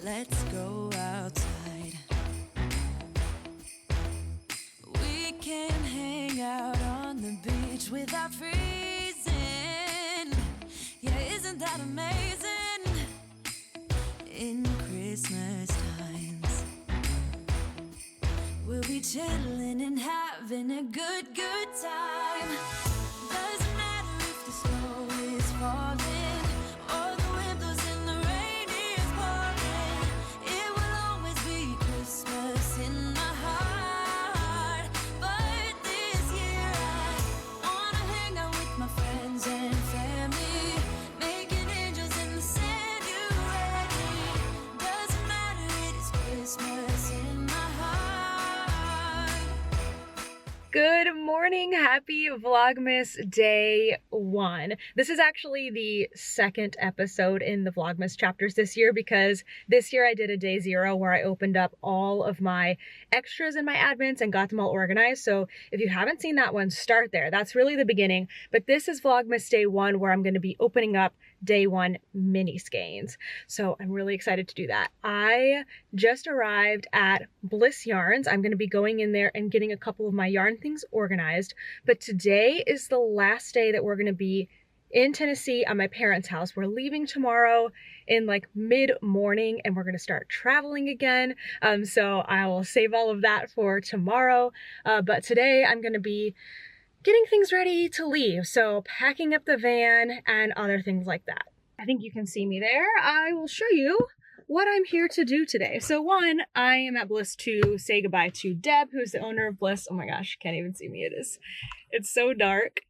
Let's go outside. We can hang out on the beach without freezing. Yeah, isn't that amazing? In Christmas times, we'll be chilling and having a good time. Doesn't matter if the snow is falling or the wind blows and the rain is pouring. It will always be Christmas in my heart. But this year I wanna hang out with my friends and family, making angels in the sand. You ready? Doesn't matter, it is Christmas in my heart. Good morning, happy Vlogmas day 1. This is actually the second episode in the Vlogmas chapters this year, because this year I did a day 0 where I opened up all of my extras and my admins and got them all organized. So if you haven't seen that one, start there. That's really the beginning. But this is Vlogmas day 1 where I'm going to be opening up day 1 mini skeins. So I'm really excited to do that. I just arrived at Bliss Yarns. I'm going to be going in there and getting a couple of my yarn things organized. But today is the last day that we're going to be in Tennessee at my parents' house. We're leaving tomorrow in like mid-morning and we're going to start traveling again. So I will save all of that for tomorrow. But today I'm going to be getting things ready to leave. So packing up the van and other things like that. I think you can see me there. I will show you what I'm here to do today. So one, I am at Bliss to say goodbye to Deb, who's the owner of Bliss. Oh my gosh, you can't even see me. It's so dark.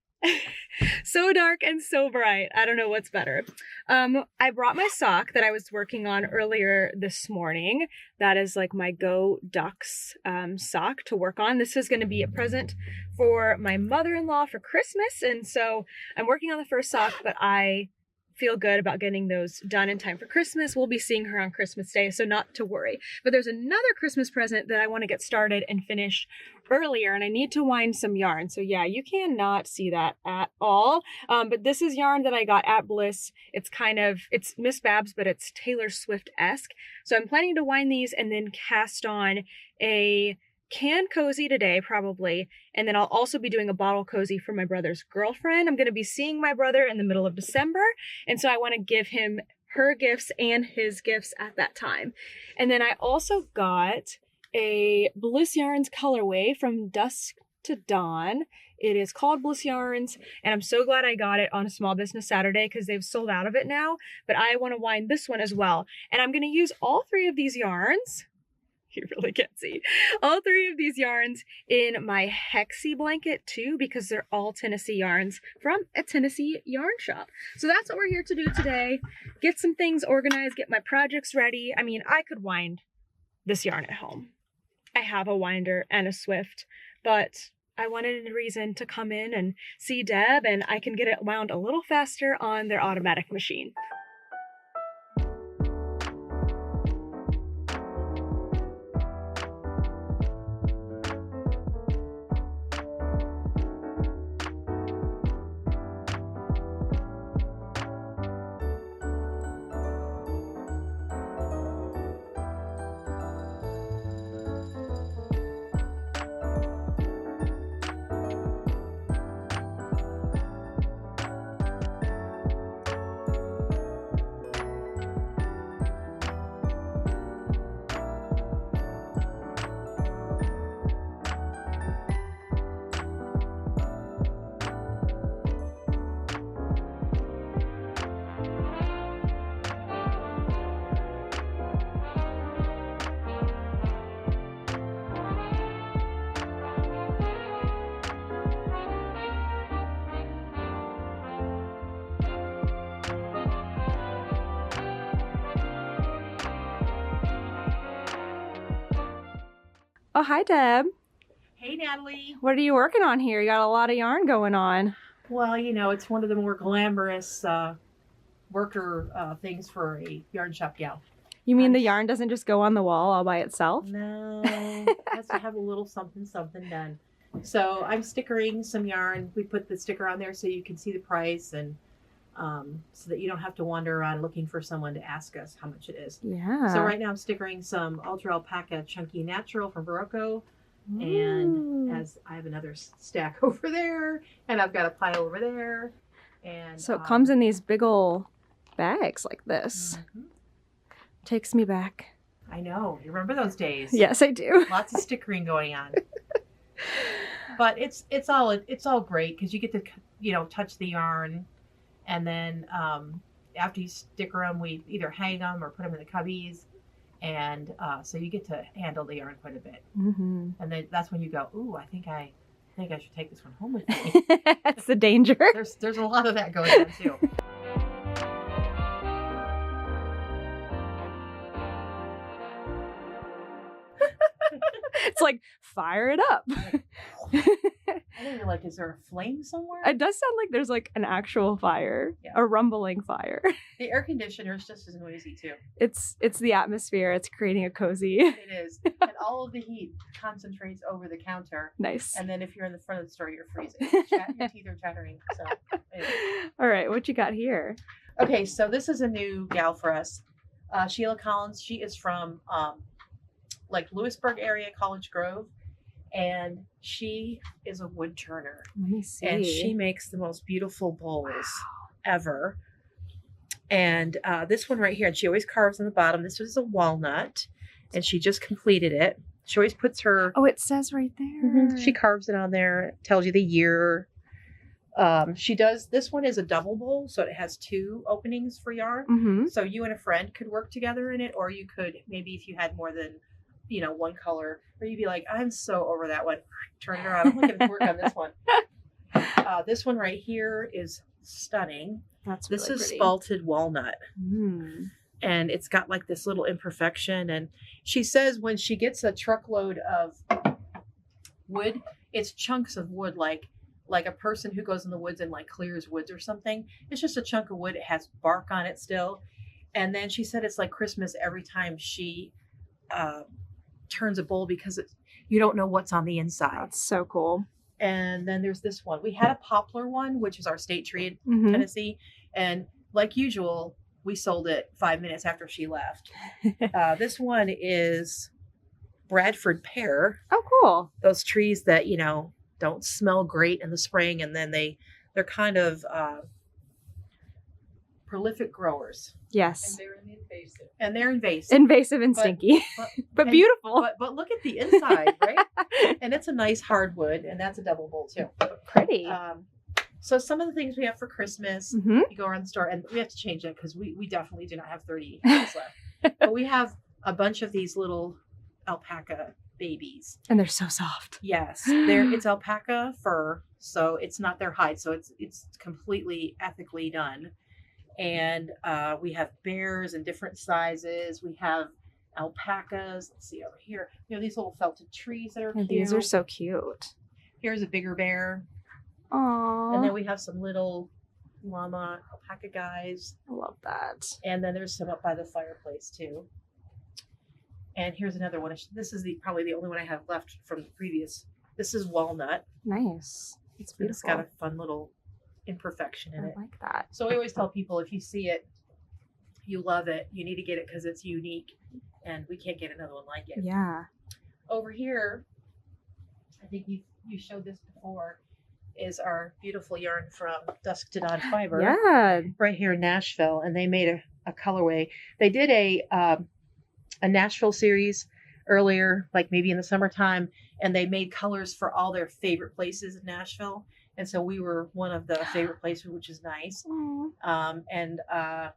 So dark and so bright. I don't know what's better. I brought my sock that I was working on earlier this morning. That is like my Go Ducks sock to work on. This is going to be a present for my mother-in-law for Christmas. And so I'm working on the first sock, but I feel good about getting those done in time for Christmas. We'll be seeing her on Christmas Day, so not to worry. But there's another Christmas present that I want to get started and finish earlier, and I need to wind some yarn. So yeah, you cannot see that at all. But this is yarn that I got at Bliss. It's Miss Babs, but it's Taylor Swift-esque. So I'm planning to wind these and then cast on a can cozy today, probably. And then I'll also be doing a bottle cozy for my brother's girlfriend. I'm going to be seeing my brother in the middle of December. And so I want to give him her gifts and his gifts at that time. And then I also got a Bliss Yarns colorway from Dusk to Dawn. It is called Bliss Yarns, and I'm so glad I got it on a Small Business Saturday because they've sold out of it now. But I want to wind this one as well. And I'm going to use all 3 of these yarns. You really can't see. All 3 of these yarns in my Hexie blanket too, because they're all Tennessee yarns from a Tennessee yarn shop. So that's what we're here to do today. Get some things organized, get my projects ready. I mean, I could wind this yarn at home. I have a winder and a Swift, but I wanted a reason to come in and see Deb, and I can get it wound a little faster on their automatic machine. Oh, hi, Deb. Hey, Natalie. What are you working on here? You got a lot of yarn going on. Well, you know, it's one of the more glamorous worker things for a yarn shop gal. You mean the yarn doesn't just go on the wall all by itself? No, it has to have a little something done. So I'm stickering some yarn. We put the sticker on there so you can see the price, and so that you don't have to wander around looking for someone to ask us how much it is. Yeah. So right now I'm stickering some Ultra Alpaca Chunky Natural from Barocco. Ooh. And as I have another stack over there, and I've got a pile over there. And So it comes in these big ol' bags like this. Mhm. Takes me back. I know. You remember those days? Yes, I do. Lots of stickering going on. But it's all great because you get to touch the yarn, and then after you sticker them, we either hang them or put them in the cubbies, and so you get to handle the yarn quite a bit. Mm-hmm. And then that's when you go, ooh, I think I should take this one home with me. That's the danger. There's a lot of that going on too. It's like, fire it up. I think you're like, is there a flame somewhere? It does sound like there's like an actual fire, Yeah. a rumbling fire. The air conditioner is just as noisy too. It's the atmosphere. It's creating a cozy. It is. And all of the heat concentrates over the counter. Nice. And then if you're in the front of the store, you're freezing. Your teeth are chattering. So, anyway. All right, what you got here? Okay, so this is a new gal for us. Sheila Collins. She is from like Lewisburg area, College Grove. And she is a wood turner. Let me see. And she makes the most beautiful bowls ever. And this one right here, and she always carves on the bottom. This was a walnut, and she just completed it. She always puts her... Oh, it says right there. She carves it on there, tells you the year. She does... This one is a double bowl, so it has 2 openings for yarn. Mm-hmm. So you and a friend could work together in it, or you could, maybe if you had more than... one color, or you'd be like, I'm so over that one. Turn it around. I'm looking to work on this one. This one right here is stunning. That's This really is pretty. spalted walnut, and it's got like this little imperfection. And she says when she gets a truckload of wood, it's chunks of wood, like a person who goes in the woods and like clears woods or something. It's just a chunk of wood. It has bark on it still. And then she said it's like Christmas every time she turns a bowl, because you don't know what's on the inside. That's so cool. And then there's this one. We had a poplar one, which is our state tree in Mhm. Tennessee. And like usual, we sold it 5 minutes after she left. This one is Bradford pear. Oh, cool. Those trees that, don't smell great in the spring. And then they're kind of prolific growers. Yes. And they're invasive. Invasive and But- stinky, but and- beautiful. But look at the inside, right? And it's a nice hardwood, and that's a double bowl too. Pretty. So some of the things we have for Christmas, Mhm. you go around the store, and we have to change it because we definitely do not have 30 days left. But we have a bunch of these little alpaca babies. And they're so soft. Yes, it's alpaca fur, so it's not their hide, so it's completely ethically done. And we have bears in different sizes. We have alpacas. Let's see over here. These little felted trees that are And cute. these are so cute. Here's a bigger bear. Aww. And then we have some little llama alpaca guys. I love that. And then there's some up by the fireplace too. And here's another one. This is probably the only one I have left from the previous. This is walnut. Nice. It's beautiful. It's got a fun little imperfection in I it. like that. So I always tell people, if you see it, you love it, you need to get it because it's unique, and we can't get another one like it. Yeah. Over here, I think you showed this before, is our beautiful yarn from Dusk to Dawn Fiber. Yeah. Right here in Nashville, and they made a colorway. They did a Nashville series earlier, like maybe in the summertime, and they made colors for all their favorite places in Nashville. And so we were one of the favorite places, which is nice. Aw.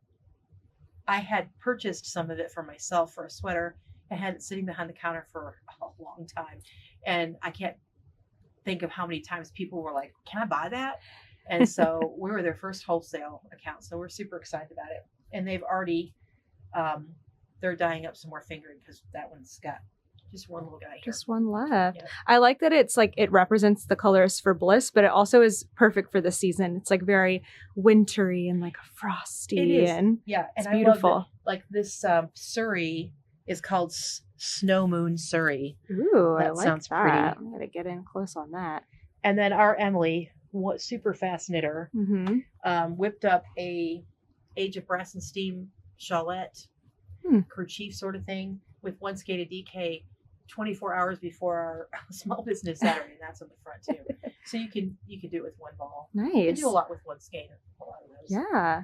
I had purchased some of it for myself for a sweater. I had it sitting behind the counter for a long time. And I can't think of how many times people were like, can I buy that? And so we were their first wholesale account. So we're super excited about it. And they've already, they're dyeing up some more fingering because that one's got just one little guy here. Just one left. Yeah. I like that it's like it represents the colors for Bliss, but it also is perfect for the season. It's like very wintry and like frosty. It is. And Yeah. it's And beautiful. I love that, like this Surrey is called Snow Moon Surrey. Ooh, I That like sounds that. pretty. I'm gonna get in close on that. And then our Emily super fast knitter. Whipped up a Age of Brass and Steam shawlette, kerchief sort of thing with one skein of DK 24 hours before our small business Saturday. And that's on the front too. So you can do it with one ball. Nice. You can do a lot with one skein. A lot of those. Yeah.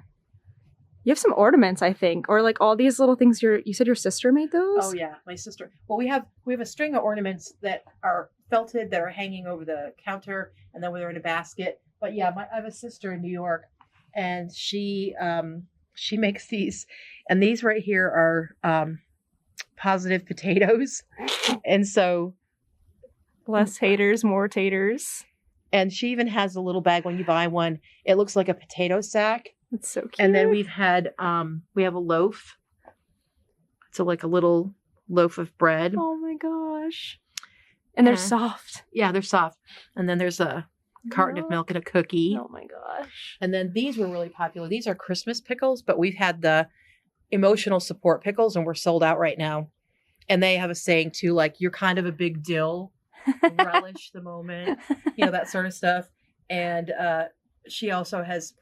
You have some ornaments, I think, or like all these little things. You said your sister made those? Oh yeah, my sister. Well, we have a string of ornaments that are felted that are hanging over the counter, and then they're in a basket. But yeah, I have a sister in New York, and she makes these, and these right here are positive potatoes, and so Less haters, more taters. And she even has a little bag when you buy one. It looks like a potato sack. That's so cute. And then we have a loaf. So like a little loaf of bread. Oh my gosh. And they're soft. Yeah, they're soft. And then there's a carton of milk and a cookie. Oh my gosh. And then these were really popular. These are Christmas pickles, but we've had the emotional support pickles and we're sold out right now. And they have a saying too, like, you're kind of a big dill. Relish the moment, that sort of stuff. And she also has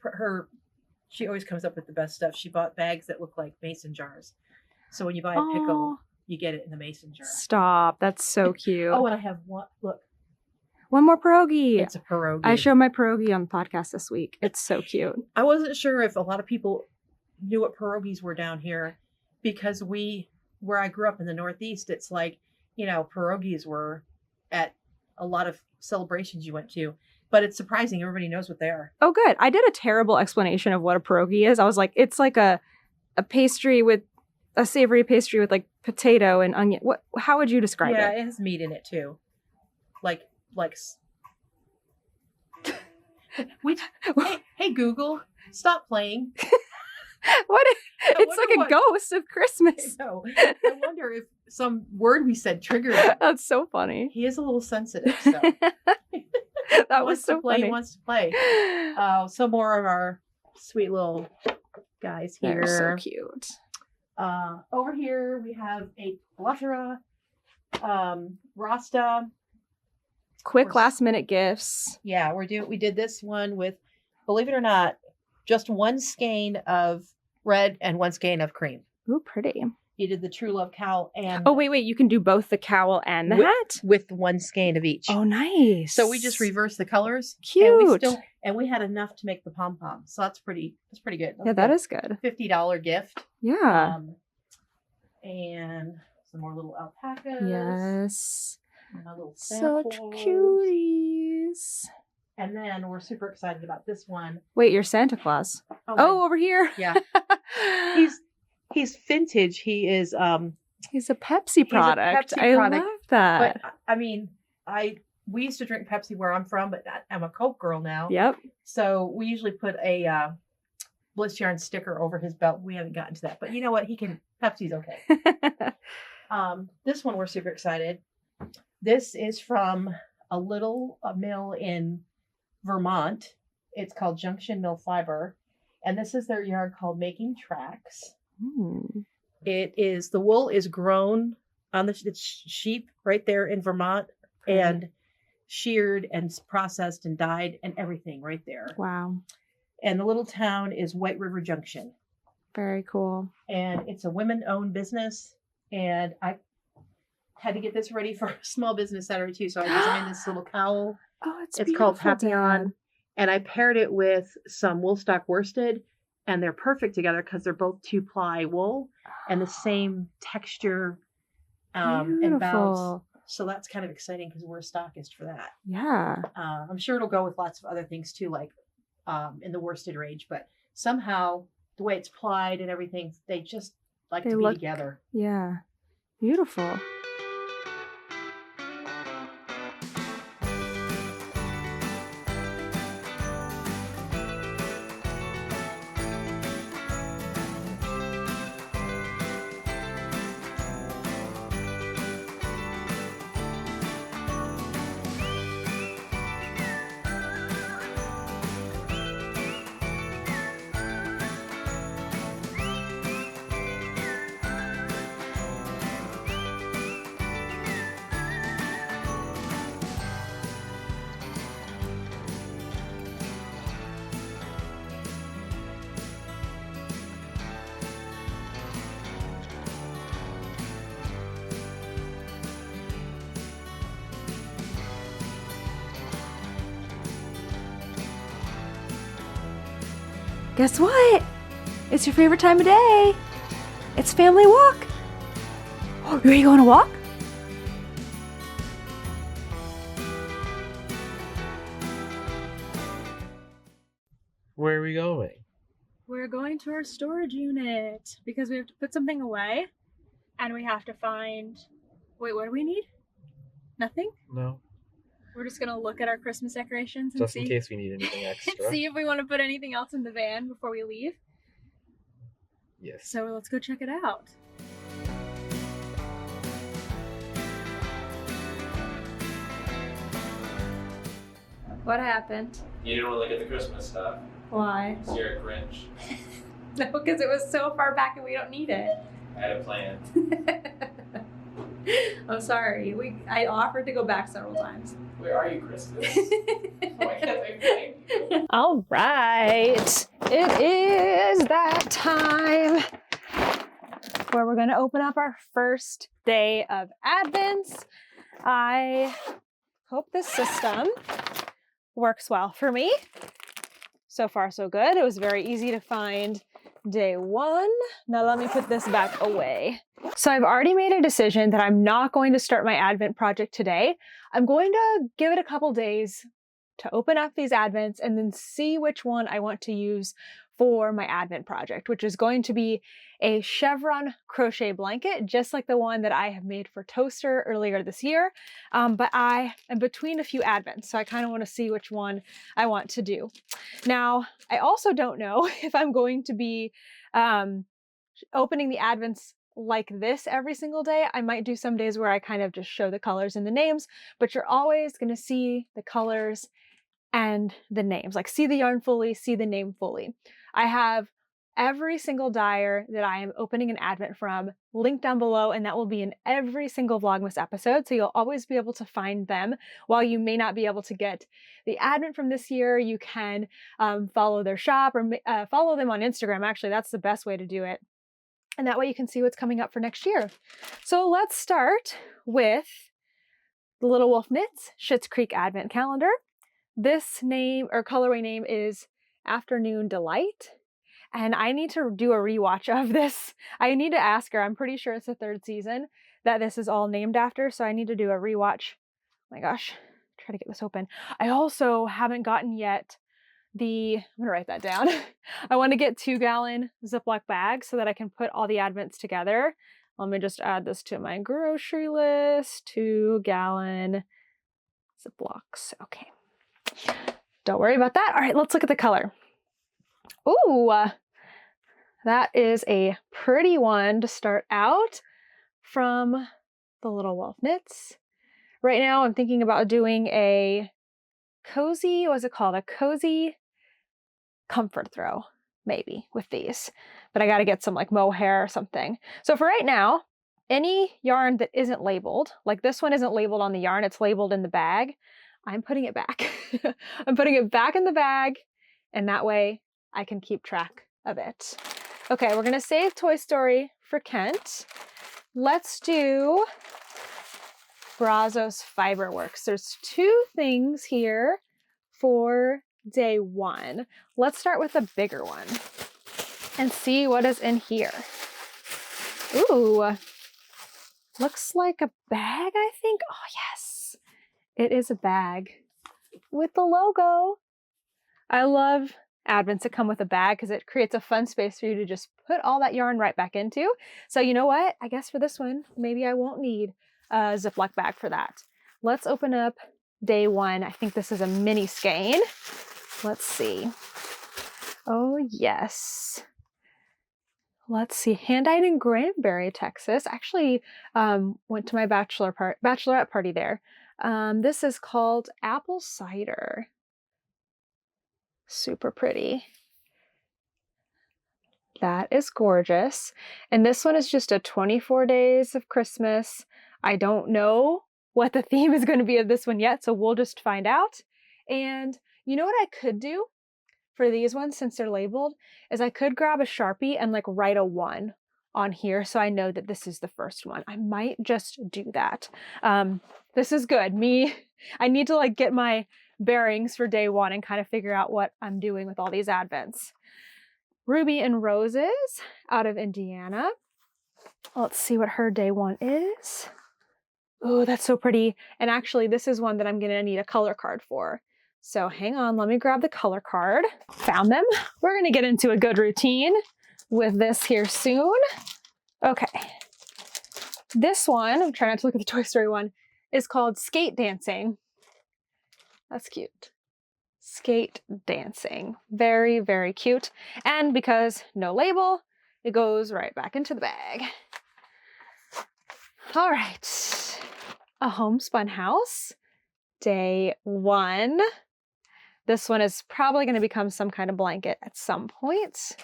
she always comes up with the best stuff. She bought bags that look like mason jars, so when you buy a pickle, you get it in the mason jar. Stop, that's so cute. Oh, and I have one more pierogi. It's a pierogi. I showed my pierogi on the podcast this week. It's so cute. I wasn't sure if a lot of people knew what pierogies were down here, because where I grew up in the Northeast, it's like, pierogies were at a lot of celebrations you went to, but it's surprising everybody knows what they are. Oh, good. I did a terrible explanation of what a pierogi is. I was like, it's like a pastry with a savory pastry with like potato and onion. How would you describe it? Yeah, it has meat in it too. Hey Google, stop playing. What? It's like a ghost of Christmas. No, I wonder if some word we said triggered him. That's so funny. He is a little sensitive, so that was so funny. He wants to play. Some more of our sweet little guys here. They're so cute. Over here we have a plethora, Rasta. Quick last minute gifts. Yeah, we did this one with, believe it or not, just one skein of red and one skein of cream. Ooh, pretty. You did the True Love cowl and... Oh, wait. You can do both the cowl and the hat? With one skein of each. Oh, nice. So we just reversed the colors. Cute. And we had enough to make the pom-pom. So that's pretty good. That is good. $50 gift. Yeah. And some more little alpacas. Yes. And a little such cuties. And then we're super excited about this one. Wait, you're Santa Claus. Oh, over here. Yeah. He's vintage. He is he's a Pepsi product. I love that. But I mean, we used to drink Pepsi where I'm from, but I'm a Coke girl now. Yep. So we usually put a Bliss Yarn sticker over his belt. We haven't gotten to that. But you know what? Pepsi's okay. This one we're super excited. This is from a little mill in Vermont. It's called Junction Mill Fiber, and this is their yarn called Making Tracks. It is, the wool is grown on it's sheep right there in Vermont, and sheared and processed and dyed and everything right there. Wow. And the little town is White River Junction. Very cool. And it's a women-owned business, and I had to get this ready for Small Business Saturday too, so I designed this little cowl. Oh, it's called Papillon, and I paired it with some woolstock worsted, and they're perfect together because they're both 2-ply wool and the same texture and bounce. So that's kind of exciting because we're a stockist for that. Yeah. I'm sure it'll go with lots of other things too, like in the worsted range, but somehow the way it's plied and everything, they just like to be together. Yeah. Beautiful. Guess what? It's your favorite time of day. It's family walk. Oh, you ready to go on a walk? Where are we going? We're going to our storage unit because we have to put something away and we have to find, wait, what do we need? Nothing? No. We're just gonna look at our Christmas decorations and Just see, in case we need anything extra. see if we want to put anything else in the van before we leave. Yes. So let's go check it out. What happened? You didn't want to look at the Christmas stuff. Why? So you're a Grinch. No, because it was so far back and we don't need it. I had a plan. I'm sorry. I offered to go back several times. Where are you, Christmas? Why can't I find you? All right. It is that time where we're going to open up our first day of Advents. I hope this system works well for me. So far, so good. It was very easy to find day one. Now let me put this back away. So I've already made a decision that I'm not going to start my Advent project today. I'm going to give it a couple days to open up these Advents and then see which one I want to use for my Advent project, which is going to be a chevron crochet blanket, just like the one that I have made for Toaster earlier this year. But I am between a few Advents, so I kind of want to see which one I want to do. Now, I also don't know if I'm going to be opening the Advents like this every single day. I might do some days where I kind of just show the colors and the names, but you're always going to see the colors and the names, like see the yarn fully, see the name fully. I have every single dyer that I am opening an Advent from linked down below, and that will be in every single Vlogmas episode, so you'll always be able to find them. While you may not be able to get the Advent from this year, you can follow their shop or follow them on Instagram. Actually, that's the best way to do it. And that way you can see what's coming up for next year. So let's start with the Little Wolf Knits Schitt's Creek Advent Calendar. This name or colorway name is Afternoon Delight. And I need to do a rewatch of this. I need to ask her. I'm pretty sure it's the third season that this is all named after. So I need to do a rewatch. Oh my gosh, try to get this open. I also haven't gotten yet I'm gonna write that down. I want to get 2-gallon Ziploc bags so that I can put all the Advents together. Let me just add this to my grocery list. 2-gallon Ziplocs. Okay. Don't worry about that. All right, let's look at the color. Ooh, that is a pretty one to start out from the Little Wolf Knits. Right now I'm thinking about doing a cozy, what's it called? A cozy comfort throw, maybe, with these. But I got to get some like mohair or something. So for right now, any yarn that isn't labeled, like this one isn't labeled on the yarn, it's labeled in the bag, I'm putting it back. I'm putting it back in the bag, and that way I can keep track of it. Okay, we're gonna save Toy Story for Kent. Let's do Brazos Fiberworks. There's 2 things here for day one. Let's start with the bigger one and see what is in here. Ooh, looks like a bag, I think. Oh yes, it is a bag with the logo. I love Advents that come with a bag because it creates a fun space for you to just put all that yarn right back into. So you know what? I guess for this one, maybe I won't need a Ziploc bag for that. Let's open up day one. I think this is a mini skein. Let's see. Oh yes. Let's see. Hand-dyed in Granbury, Texas. Actually, went to my bachelorette party there. This is called Apple Cider. Super pretty. That is gorgeous. And this one is just a 24 days of Christmas. I don't know what the theme is going to be of this one yet, so we'll just find out. And you know what I could do for these ones, since they're labeled, is I could grab a Sharpie and like write a 1 on here so I know that this is the first one. I might just do that. This is good. I need to like get my bearings for day one and kind of figure out what I'm doing with all these Advents. Ruby and Roses out of Indiana. Let's see what her day one is. Oh, that's so pretty. And actually, this is one that I'm gonna need a color card for. So hang on, let me grab the color card. Found them. We're gonna get into a good routine with this here soon. Okay. This one, I'm trying not to look at the Toy Story one, is called Skate Dancing. That's cute. Skate Dancing. Very, very cute. And because no label, it goes right back into the bag. All right. A homespun house. Day one. This one is probably going to become some kind of blanket at some point.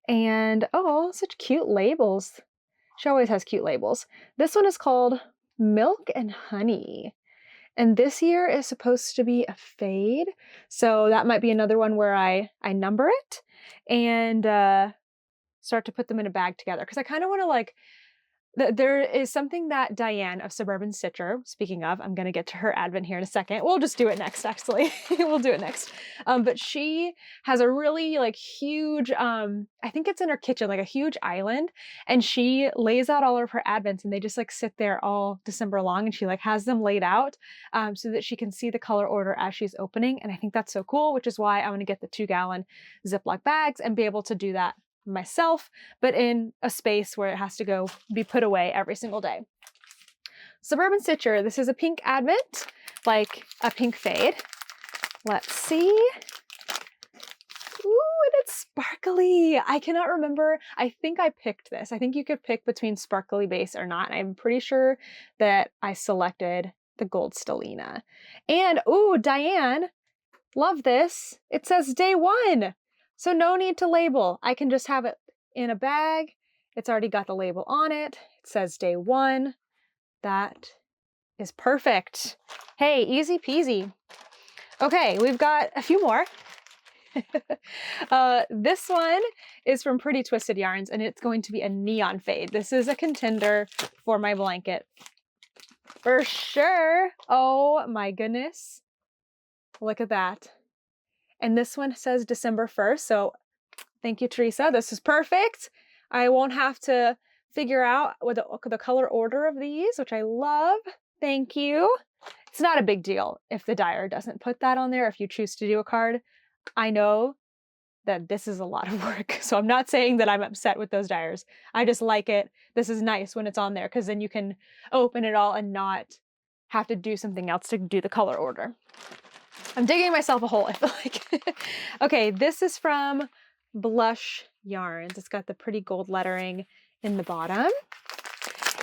And oh, such cute labels. She always has cute labels. This one is called Milk and Honey. And this year is supposed to be a fade. So that might be another one where I number it and start to put them in a bag together. Because I kind of want to like, there is something that Diane of Suburban Stitcher, speaking of, I'm going to get to her advent here in a second. We'll just do it next, actually. We'll do it next. But she has a really like huge, I think it's in her kitchen, like a huge island. And she lays out all of her advents and they just like sit there all December long. And she like has them laid out so that she can see the color order as she's opening. And I think that's so cool, which is why I want to get the 2-gallon Ziploc bags and be able to do that myself, but in a space where it has to go be put away every single day. Suburban Stitcher, this is a pink advent, like a pink fade. Let's see. Ooh, and it's sparkly. I cannot remember. I think I picked this. I think you could pick between sparkly base or not. I'm pretty sure that I selected the gold stellina. And ooh, Diane, love this. It says day one. So no need to label. I can just have it in a bag. It's already got the label on it. It says day one. That is perfect. Hey, easy peasy. Okay, we've got a few more. This one is from Pretty Twisted Yarns, and it's going to be a neon fade. This is a contender for my blanket. For sure. Oh my goodness. Look at that. And this one says December 1st. So thank you, Teresa. This is perfect. I won't have to figure out what the color order of these, which I love. Thank you. It's not a big deal if the dyer doesn't put that on there. If you choose to do a card, I know that this is a lot of work. So I'm not saying that I'm upset with those dyers. I just like it. This is nice when it's on there because then you can open it all and not have to do something else to do the color order. I'm digging myself a hole, I feel like. Okay, this is from Blush Yarns. It's got the pretty gold lettering in the bottom.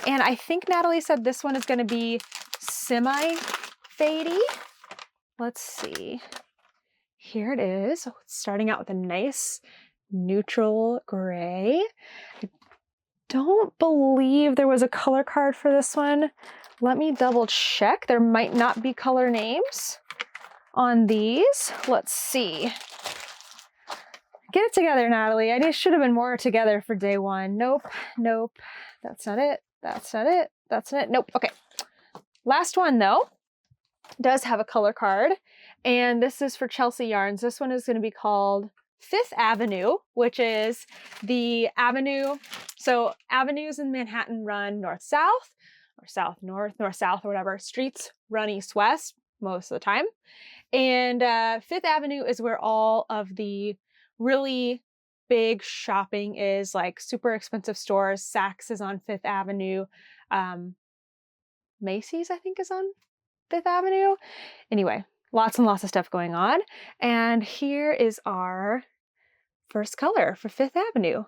And I think Natalie said this one is going to be semi-fadey. Let's see. Here it is. Oh, it's starting out with a nice neutral gray. I don't believe there was a color card for this one. Let me double check. There might not be color names on these. Let's see. Get it together, Natalie. I should have been more together for day one. Nope, nope. That's not it. That's not it. That's not it. Nope. Okay. Last one, though, does have a color card. And this is for Chelsea Yarns. This one is going to be called Fifth Avenue, which is the avenue. So avenues in Manhattan run north-south, or south-north, north-south, or whatever. Streets run east-west most of the time. And Fifth Avenue is where all of the really big shopping is, like super expensive stores. Saks is on Fifth Avenue. Macy's, I think, is on Fifth Avenue. Anyway, lots and lots of stuff going on. And here is our first color for Fifth Avenue.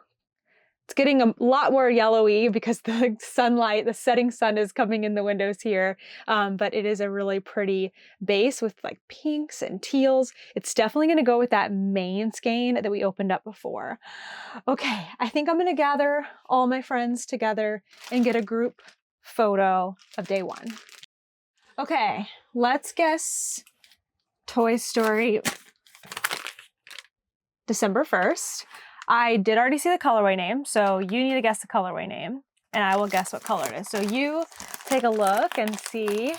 It's getting a lot more yellowy because the sunlight, the setting sun is coming in the windows here. But it is a really pretty base with like pinks and teals. It's definitely going to go with that main skein that we opened up before. Okay, I think I'm going to gather all my friends together and get a group photo of day one. Okay, let's guess Toy Story December 1st. I did already see the colorway name, so you need to guess the colorway name, and I will guess what color it is. So you take a look and see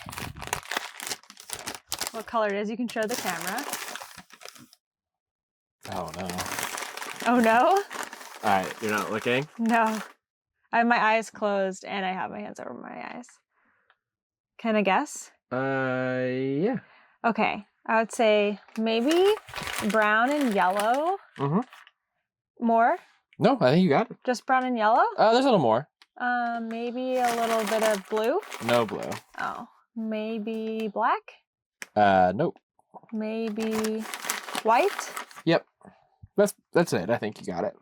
what color it is. You can show the camera. Oh no. Oh no? All right, you're not looking? No. I have my eyes closed and I have my hands over my eyes. Can I guess? Yeah. Okay. I would say maybe brown and yellow. Mm-hmm. More? No, I think you got it. Just brown and yellow? There's a little more. Maybe a little bit of blue. No blue. Oh. Maybe black? Nope. Maybe white? Yep. That's it. I think you got it.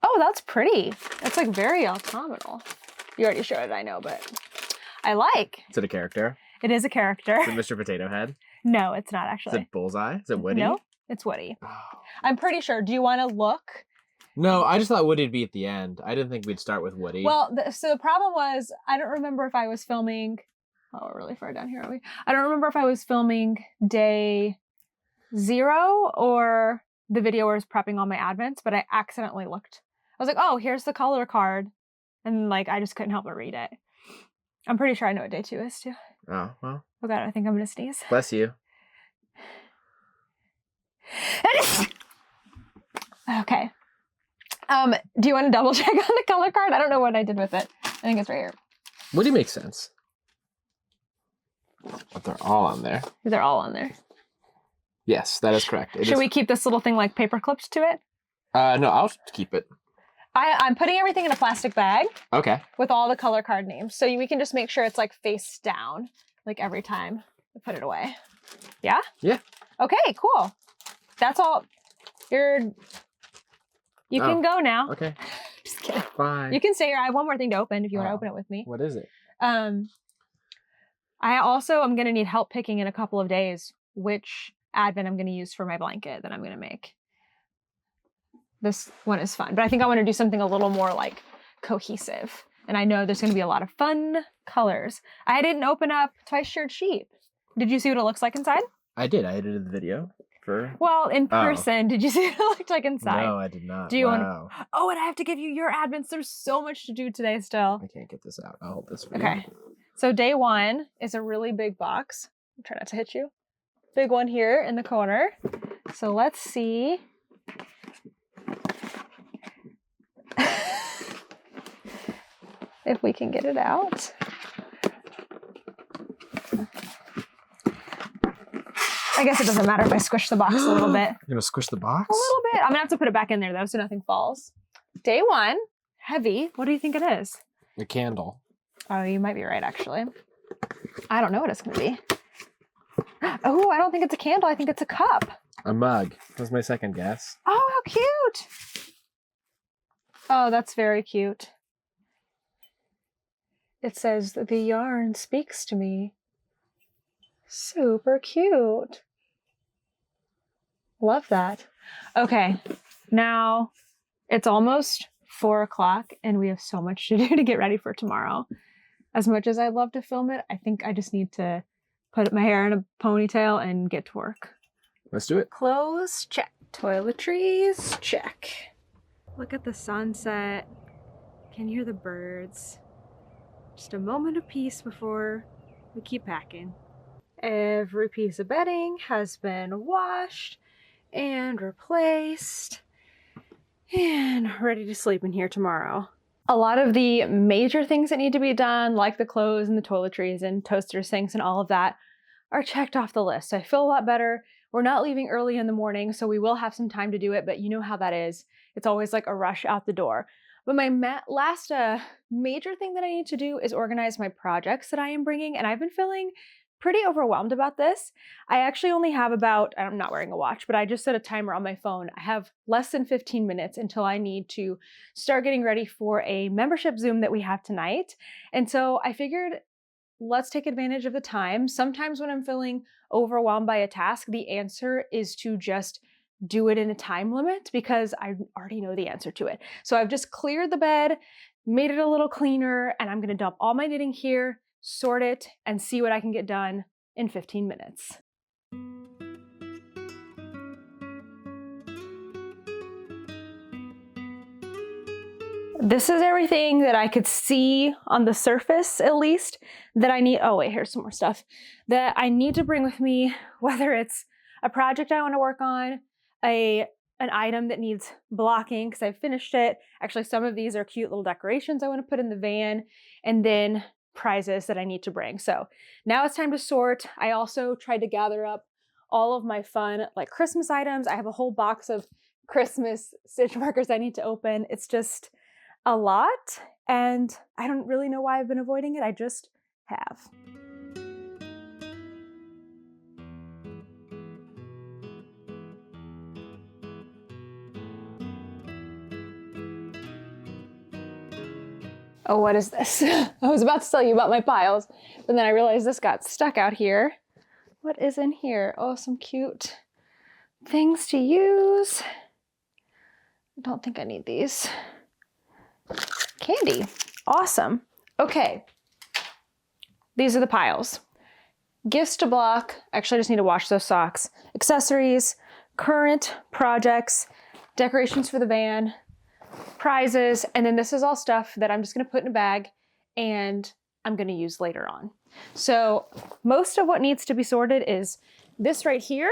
Oh, that's pretty. It's like very autumnal. You already showed it, I know, but I like. Is it a character? It is a character. Is it Mr. Potato Head? No, it's not Is actually. it Bullseye? Is it Woody? No, it's Woody. Oh. I'm pretty sure. Do you want to look? No, I just thought Woody'd be at the end. I didn't think we'd start with Woody. Well, so the problem was, I don't remember if I was filming. Oh, we're really far down here, are we? I don't remember if I was filming day 0 or the video where I was prepping all my advents, but I accidentally looked. I was like, oh, here's the color card. And like, I just couldn't help but read it. I'm pretty sure I know what day 2 is too. Oh, well. Oh God, I think I'm gonna sneeze. Bless you. Okay. Do you want to double check on the color card? I don't know what I did with it. I think it's right here. Woody makes sense. But they're all on there. They're all on there. Yes, that is correct. Should we keep this little thing like paper clipped to it? No, I'll keep it. I'm putting everything in a plastic bag Okay. with all the color card names. So we can just make sure it's like face down, like every time we put it away. Yeah? Yeah. Okay, cool. That's all. You can go now. Okay. Just kidding. Bye. You can stay here. I have one more thing to open if you want to open it with me. What is it? I also am going to need help picking in a couple of days which advent I'm going to use for my blanket that I'm going to make. This one is fun, but I think I want to do something a little more like cohesive. And I know there's going to be a lot of fun colors. I didn't open up Twice Shared Sheep. Did you see what it looks like inside? I did. I edited the video for... Well, in person, did you see what it looked like inside? No, I did not. Do you wow. Oh, and I have to give you your advents. There's so much to do today still. I can't get this out. I'll hold this for you. Okay. So day 1 is a really big box. Try not to hit you. Big one here in the corner. So let's see. If we can get it out. I guess it doesn't matter if I squish the box a little bit. You're going to squish the box? A little bit. I'm going to have to put it back in there though so nothing falls. Day 1, heavy. What do you think it is? A candle. Oh, you might be right actually. I don't know what it's going to be. Oh, I don't think it's a candle. I think it's a cup. A mug. That's my second guess. Oh, how cute. Oh, that's very cute. It says, the yarn speaks to me. Super cute. Love that. Okay, now it's almost 4 o'clock and we have so much to do to get ready for tomorrow. As much as I'd love to film it, I think I just need to put my hair in a ponytail and get to work. Let's do it. Clothes, check. Toiletries, check. Look at the sunset. Can you hear the birds? Just a moment of peace before we keep packing. Every piece of bedding has been washed and replaced and ready to sleep in here tomorrow. A lot of the major things that need to be done, like the clothes and the toiletries and toaster sinks and all of that, are checked off the list. So I feel a lot better. We're not leaving early in the morning, so we will have some time to do it, but you know how that is. It's always like a rush out the door. But my last major thing that I need to do is organize my projects that I am bringing, and I've been feeling pretty overwhelmed about this. I actually only have about, I'm not wearing a watch, but I just set a timer on my phone. I have less than 15 minutes until I need to start getting ready for a membership Zoom that we have tonight. And so I figured, let's take advantage of the time. Sometimes when I'm feeling overwhelmed by a task, the answer is to just do it in a time limit because I already know the answer to it. So I've just cleared the bed, made it a little cleaner, and I'm gonna dump all my knitting here, sort it, and see what I can get done in 15 minutes. This is everything that I could see on the surface, at least, that I need. Oh wait, here's some more stuff that I need to bring with me, whether it's a project I want to work on, an an item that needs blocking because I've finished it. Actually, some of these are cute little decorations I want to put in the van, and then prizes that I need to bring. So now it's time to sort. I also tried to gather up all of my fun like Christmas items. I have a whole box of Christmas stitch markers I need to open. It's just a lot, and I don't really know why I've been avoiding it. I just have. Oh, what is this? I was about to tell you about my piles, but then I realized this got stuck out here. What is in here? Oh, some cute things to use. I don't think I need these. Candy. Awesome. Okay. These are the piles. Gifts to block. Actually, I just need to wash those socks. Accessories, current projects, decorations for the van, prizes, and then this is all stuff that I'm just going to put in a bag and I'm going to use later on. So most of what needs to be sorted is this right here,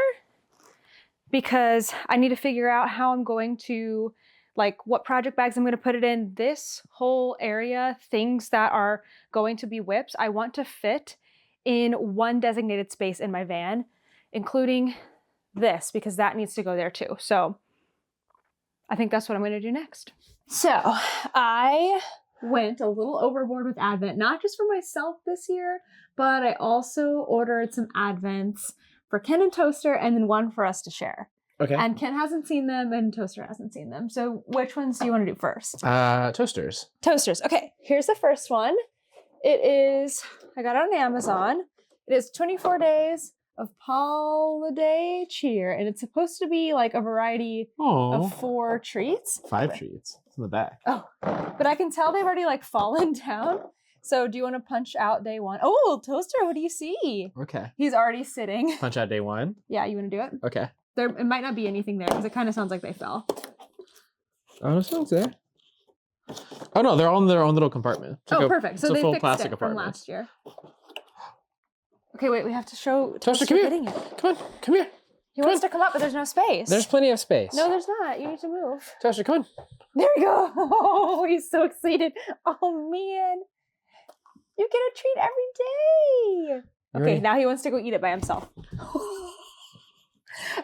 because I need to figure out how I'm going to, like, what project bags I'm going to put it in. This whole area, things that are going to be whips, I want to fit in one designated space in my van, including this, because that needs to go there too. So I think that's what I'm going to do next. So I went a little overboard with Advent, not just for myself this year, but I also ordered some Advents for Ken and Toaster, and then one for us to share. Okay. And Ken hasn't seen them and Toaster hasn't seen them. So which ones do you want to do first? Toasters. Toasters. Okay, here's the first one. It is, I got it on Amazon. It is 24 days of holiday cheer, and it's supposed to be like a variety of 4 treats. 5 treats. It's in the back. Oh, but I can tell they've already like fallen down. So do you want to punch out day 1? Oh, Toaster, what do you see? Okay. He's already sitting. Punch out day 1. Yeah, you want to do it? Okay. There, it might not be anything there because it kind of sounds like they fell. Oh, no sounds there. Oh no, they're all in their own little compartment. Oh, perfect. So it's a they full fixed plastic it from apartment. last year. Okay, wait, we have to show Toaster, come getting here. it. Come on, come here. He wants to come up, but there's no space. There's plenty of space. No, there's not. You need to move. Toaster, come on. There we go. Oh, he's so excited. Oh, man. You get a treat every day. You Okay, ready? now he wants to go eat it by himself.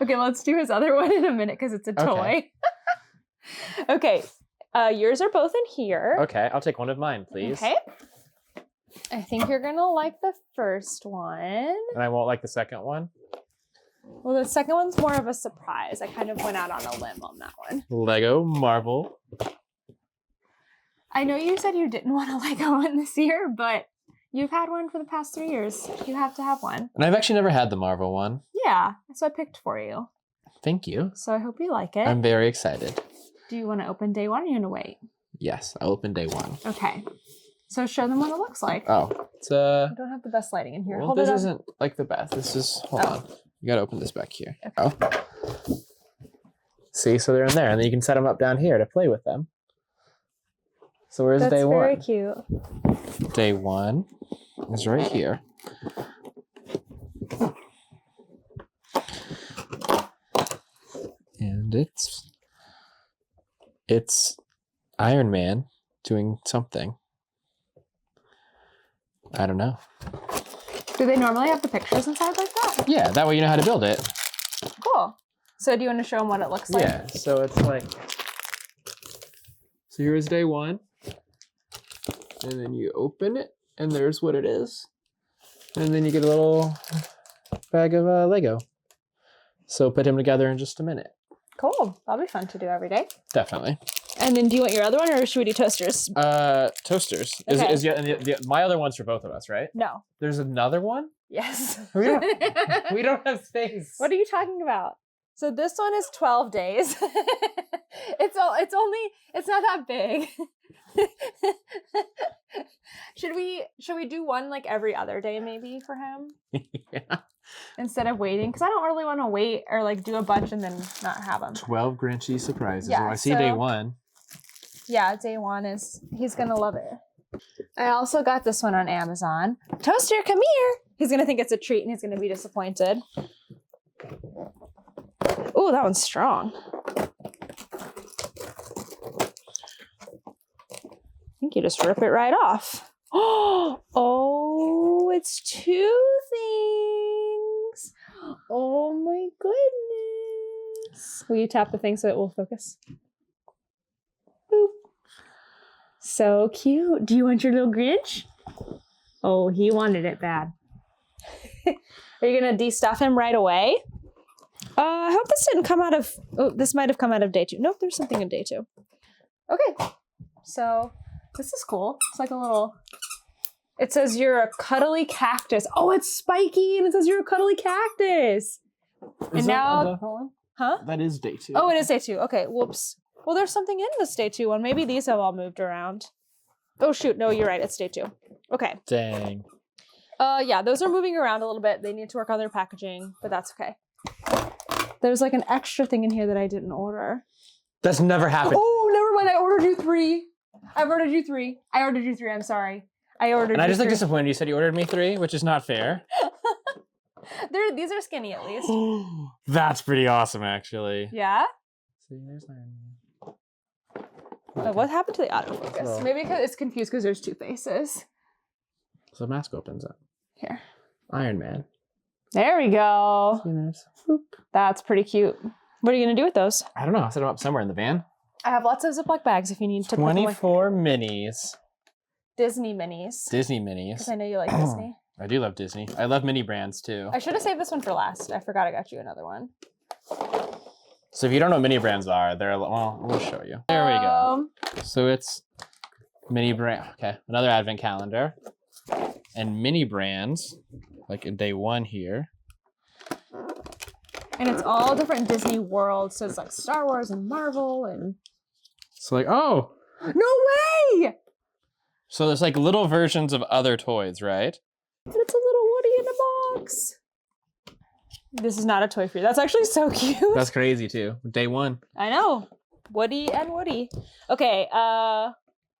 Okay, let's do his other one in a minute because it's a toy. Okay, yours are both in here. Okay, I'll take one of mine, please. Okay. I think you're gonna like the first one. And I won't like the second one. Well, the second one's more of a surprise. I kind of went out on a limb on that one. Lego Marvel. I know you said you didn't want a Lego one this year, but you've had one for the past 3 years. You have to have one. And I've actually never had the Marvel one. Yeah, so I picked for you. Thank you. So I hope you like it. I'm very excited. Do you want to open day 1 or you want to wait? Yes, I'll open day 1. Okay. So show them what it looks like. Oh, it's I don't have the best lighting in here. well, Hold this it up. isn't like the best. This is, hold on. You gotta open this back here. Okay. Oh. See, so they're in there, and then you can set them up down here to play with them. So where's That's day 1? very cute. Day 1 is right here. And it's Iron Man doing something. I don't know. Do they normally have the pictures inside like that? Yeah, that way you know how to build it. Cool. So do you want to show them what it looks like? Yeah, so it's like, so here's day 1. And then you open it, and there's what it is. And then you get a little bag of Lego. So put them together in just a minute. Cool. That'll be fun to do every day. Definitely. And then do you want your other one or should we do toasters? Toasters. Okay. My other one's for both of us, right? No. There's another one? Yes. We don't have space. What are you talking about? So this one is 12 days. It's not that big. Should we do one like every other day maybe for him? Yeah. Instead of waiting, because I don't really want to wait or like do a bunch and then not have them. 12 Grinchy surprises. Yeah, I see day so- 1. Yeah, day 1 is, he's gonna love it. I also got this one on Amazon. Toaster, come here. He's gonna think it's a treat and he's gonna be disappointed. Oh, that one's strong. You just rip it right off. Oh, it's 2 things. Oh my goodness. Will you tap the thing so it will focus? Boop. So cute. Do you want your little Grinch? Oh, he wanted it bad. Are you gonna de-stuff him right away? I hope this didn't come out of, oh, this might have come out of day 2. Nope, there's something in day 2. Okay, so this is cool. It's like a little, it says you're a cuddly cactus. Oh, it's spiky and it says you're a cuddly cactus. Is And that now, a different one? huh? That is day 2. Oh, it is day 2. Okay, whoops. Well, there's something in this day 2 one. Maybe these have all moved around. Oh shoot, no, you're right, it's day 2. Okay. Dang. Yeah, those are moving around a little bit. They need to work on their packaging, but that's okay. There's like an extra thing in here that I didn't order. That's never happened. Oh, never mind. I ordered you 3. I've ordered you 3. I ordered you 3. I'm sorry. I ordered And I you just look 3. disappointed. You said you ordered me 3, which is not fair. These are skinny at least. That's pretty awesome, actually. Yeah? See, there's Iron Man. Oh, what happened to the autofocus? Oh. Maybe it's confused because there's 2 faces. So the mask opens up. Here. Iron Man. There we go. See, there's. Whoop. That's pretty cute. What are you going to do with those? I don't know. I'll set them up somewhere in the van. I have lots of Ziploc bags if you need to put them like 24 minis. Disney minis. Disney Because minis. I know you like Disney. I do love Disney. I love mini brands too. I should have saved this one for last. I forgot I got you another one. So if you don't know what mini brands are, they're, well, we'll show you. There we go. So it's mini brand. Okay, another advent calendar. And mini brands, like in day 1 here. And it's all different Disney worlds. So it's like Star Wars and Marvel and... So like, oh, No way! so there's like little versions of other toys, right? And it's a little Woody in a box. This is not a toy for you. That's actually so cute. That's crazy too. Day 1. I know. Woody and Woody. Okay,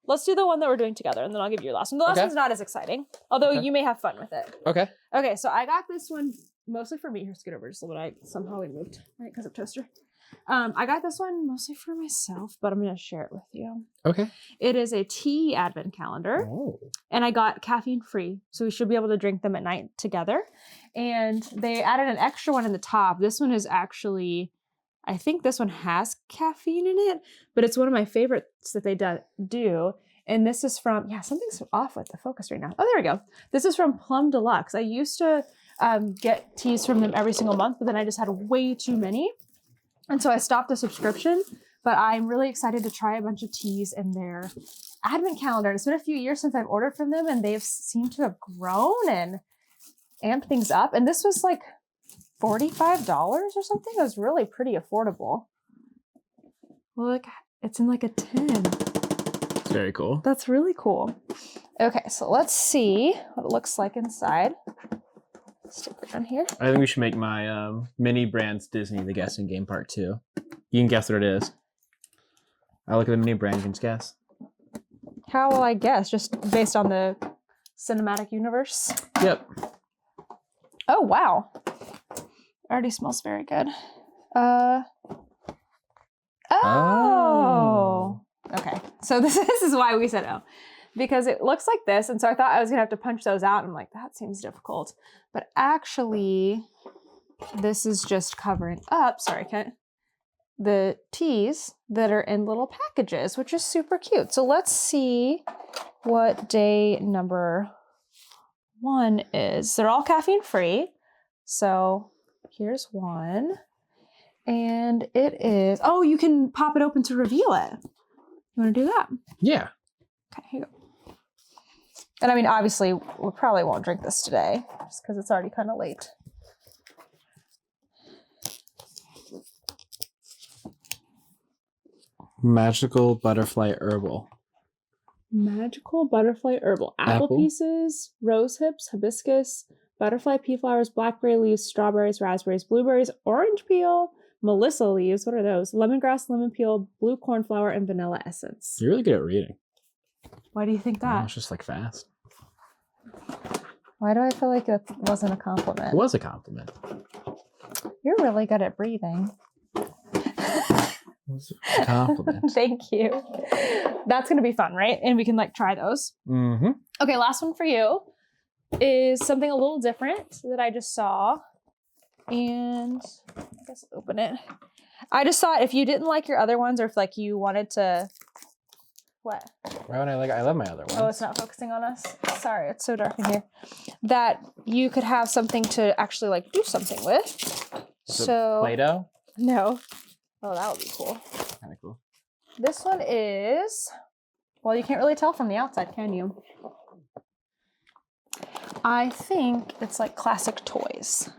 let's do the one that we're doing together, and then I'll give you your last one. The last Okay. one's not as exciting, although Okay. you may have fun with it. Okay. Okay, so I got this one mostly for me. Here, scoot over just a little bit. Somehow we moved, right, because of toaster. I got this one mostly for myself, but I'm going to share it with you. Okay. It is a tea advent calendar, Oh. and I got caffeine free, so we should be able to drink them at night together. And they added an extra one in the top. This one is actually, I think this one has caffeine in it, but it's one of my favorites that they do. And this is from, yeah, something's off with the focus right now. Oh, there we go. This is from Plum Deluxe. I used to get teas from them every single month, but then I just had way too many. And so I stopped the subscription, but I'm really excited to try a bunch of teas in their advent calendar. It's been a few years since I've ordered from them, and they've seemed to have grown and amped things up. And this was like $45 or something. It was really pretty affordable. Look, it's in like a tin. It's very cool. That's really cool. Okay, so let's see what it looks like inside. Stick it down here. I think we should make my mini brands Disney the guessing game part 2. You can guess what it is. I look at the mini brand, you can just guess. How will I guess? Just based on the cinematic universe? Yep. Oh, wow. Already smells very good. Oh. Okay. So this is why we said oh. Because it looks like this, and so I thought I was gonna have to punch those out, and I'm like, that seems difficult. But actually, this is just covering up, sorry, Kent, the teas that are in little packages, which is super cute. So let's see what day number 1 is. They're all caffeine free. So here's one. And it is, oh, you can pop it open to reveal it. You wanna do that? Yeah. Okay, here you go. And I mean, obviously, we probably won't drink this today just because it's already kind of late. Magical butterfly herbal. Magical butterfly herbal. Apple Apple. pieces, rose hips, hibiscus, butterfly pea flowers, blackberry leaves, strawberries, raspberries, blueberries, orange peel, melissa leaves. What are those? Lemongrass, lemon peel, blue cornflower, and vanilla essence. You're really good at reading. Why do you think Oh, that? it's just like fast. Why do I feel like that wasn't a compliment? It was a compliment. You're really good at breathing. That's a compliment. Thank you. That's gonna be fun, right? And we can like try those. Mm-hmm. Okay, last one for you is something a little different that I just saw. And I guess I'll open it. I just thought if you didn't like your other ones or if like you wanted to, what? Why would I love my other ones. Oh, it's not focusing on us. Sorry, it's so dark in here. That you could have something to actually like do something with. So Play-Doh? no. Oh, that would be cool. Kind of cool. This one is, well, you can't really tell from the outside, can you? I think it's like classic toys.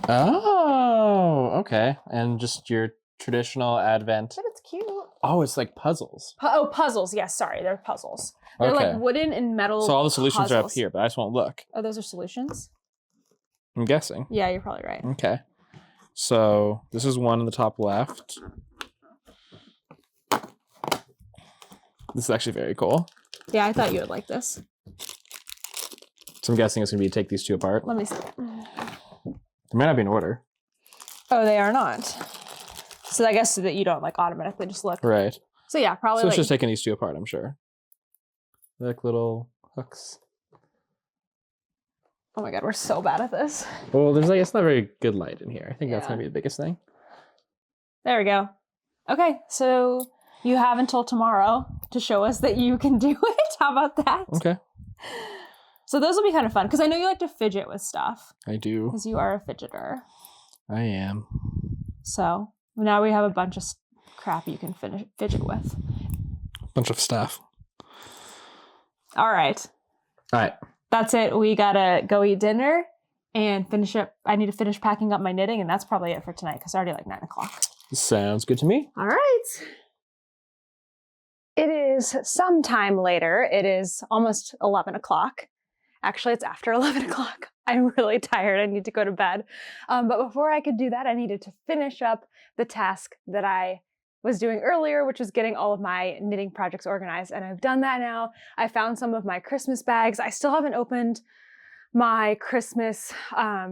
Oh, okay. And just your traditional Advent. But it's cute. Oh, it's like puzzles. Puzzles. Yes, sorry, they're puzzles. They're Okay. like wooden and metal. So all the solutions are up puzzles. here, but I just won't look. Oh, those are solutions? I'm guessing. Yeah, you're probably right. Okay. So this is one in the top left. This is actually very cool. Yeah, I thought you would like this. So I'm guessing it's going to be take these two apart. Let me see. They might not be in order. Oh, they are not. So I guess that you don't like automatically just look. Right. So yeah, probably So like. it's just taking these two apart, I'm sure. Like little hooks. Oh my god, we're so bad at this. Well, there's like, it's not very good light in here. I think that's Yeah. going to be the biggest thing. There we go. Okay, so you have until tomorrow to show us that you can do it. How about that? Okay. So those will be kind of fun because I know you like to fidget with stuff I do. because you are a fidgeter. I am. So now we have a bunch of crap you can fidget with. Bunch of stuff. All right. All right. That's it. We gotta go eat dinner and finish up. I need to finish packing up my knitting, and that's probably it for tonight because it's already like 9 o'clock. Sounds good to me. All right. It is sometime later. It is almost 11 o'clock. Actually, it's after 11 o'clock. I'm really tired. I need to go to bed. But before I could do that, I needed to finish up the task that I was doing earlier, which was getting all of my knitting projects organized. And I've done that now. I found some of my Christmas bags. I still haven't opened my Christmas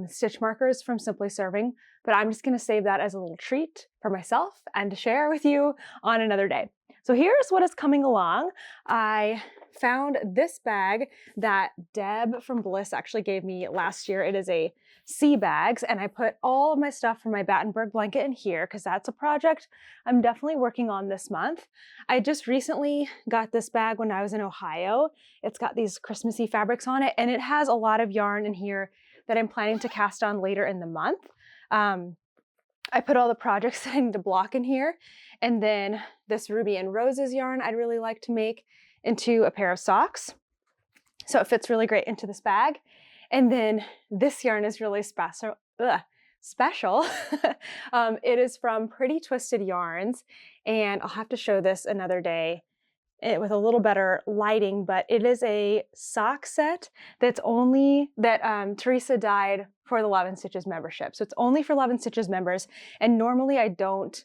stitch markers from Simply Serving, but I'm just gonna save that as a little treat for myself and to share with you on another day. So here's what is coming along. I found this bag that Deb from Bliss actually gave me last year. It is a sea bags, and I put all of my stuff from my Battenberg blanket in here because that's a project I'm definitely working on this month. I just recently got this bag when I was in Ohio. It's got these Christmassy fabrics on it, and it has a lot of yarn in here that I'm planning to cast on later in the month. I put all the projects that I need to block in here, and then this Ruby and Roses yarn I'd really like to make into a pair of socks. So it fits really great into this bag. And then this yarn is really special. It is from Pretty Twisted Yarns, and I'll have to show this another day with a little better lighting, but it is a sock set that's only that Teresa dyed for the Love and Stitches membership. So it's only for Love and Stitches members. And normally I don't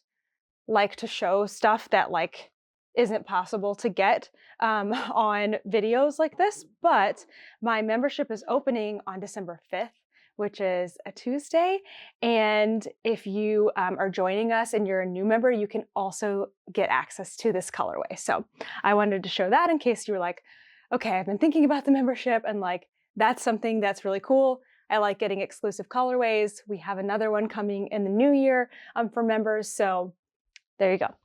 like to show stuff that like isn't possible to get on videos like this, but my membership is opening on December 5th, which is a Tuesday. And if you are joining us and you're a new member, you can also get access to this colorway. So I wanted to show that in case you were like, okay, I've been thinking about the membership and like, that's something that's really cool. I like getting exclusive colorways. We have another one coming in the new year for members. So there you go.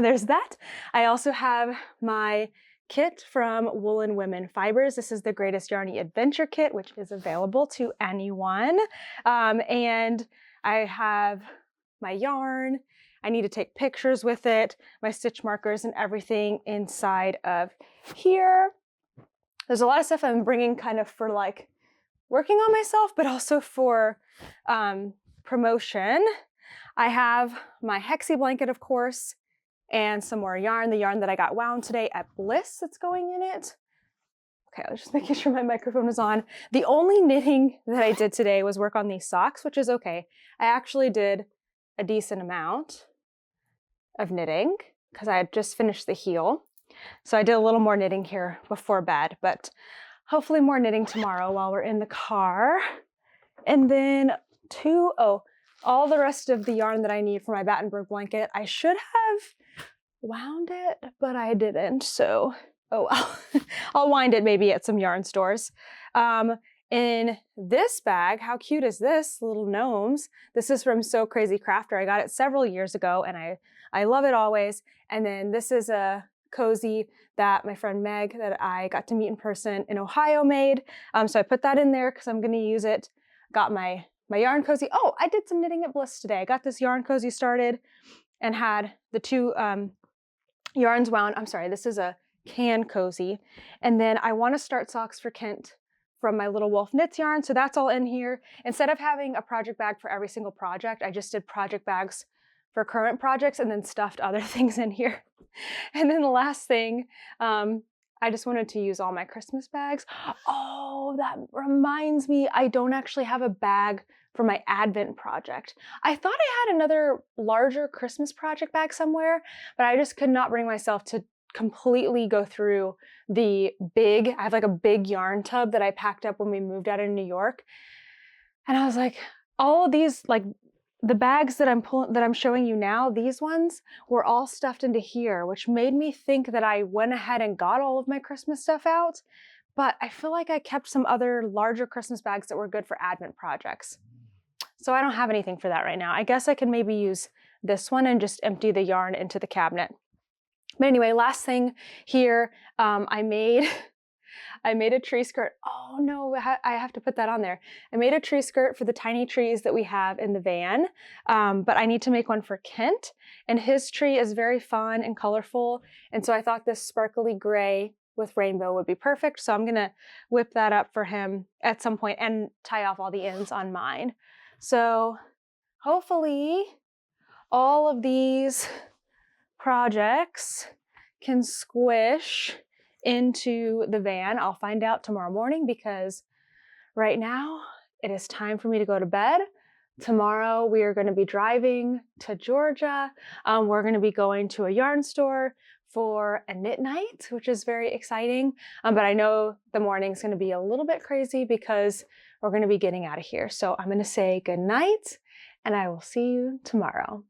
There's that. I also have my kit from Woolen Women Fibers. This is the Greatest Yarny Adventure Kit, which is available to anyone. And I have my yarn. I need to take pictures with it, my stitch markers and everything inside of here. There's a lot of stuff I'm bringing kind of for like working on myself, but also for promotion. I have my Hexie blanket, of course, and some more yarn, the yarn that I got wound today at Bliss that's going in it. Okay, I was just making sure my microphone was on. The only knitting that I did today was work on these socks, which is okay. I actually did a decent amount of knitting because I had just finished the heel. So I did a little more knitting here before bed, but hopefully more knitting tomorrow while we're in the car. And then two all the rest of the yarn that I need for my Battenberg blanket. I should have wound it, but I didn't, so oh well. I'll wind it maybe at some yarn stores. In this bag, how cute is this? Little gnomes. This is from So Crazy Crafter. I got it several years ago and I love it always. And then this is a cozy that my friend Meg that I got to meet in person in Ohio made. So I put that in there because I'm gonna use it. Got my yarn cozy. Oh, I did some knitting at Bliss today. I got this yarn cozy started and had the two yarns wound. I'm sorry, this is a can cozy. And then I want to start socks for Kent from my Little Wolf Knits yarn. So that's all in here. Instead of having a project bag for every single project, I just did project bags for current projects and then stuffed other things in here. And then the last thing, I just wanted to use all my Christmas bags. Oh, that reminds me, I don't actually have a bag for my Advent project. I thought I had another larger Christmas project bag somewhere, but I just could not bring myself to completely go through the big, I have like a big yarn tub that I packed up when we moved out of New York. And I was like, all of these, like the bags that I'm showing you now, these ones were all stuffed into here, which made me think that I went ahead and got all of my Christmas stuff out. But I feel like I kept some other larger Christmas bags that were good for Advent projects. So I don't have anything for that right now. I guess I can maybe use this one and just empty the yarn into the cabinet. But anyway, last thing here, I made a tree skirt. Oh no, I have to put that on there. I made a tree skirt for the tiny trees that we have in the van, but I need to make one for Kent, and his tree is very fun and colorful, and so I thought this sparkly gray with rainbow would be perfect, so I'm gonna whip that up for him at some point and tie off all the ends on mine. So hopefully all of these projects can squish into the van. I'll find out tomorrow morning because right now it is time for me to go to bed. Tomorrow we are going to be driving to Georgia. We're going to be going to a yarn store for a knit night, which is very exciting. But I know the morning's going to be a little bit crazy because we're going to be getting out of here. So I'm going to say good night and I will see you tomorrow.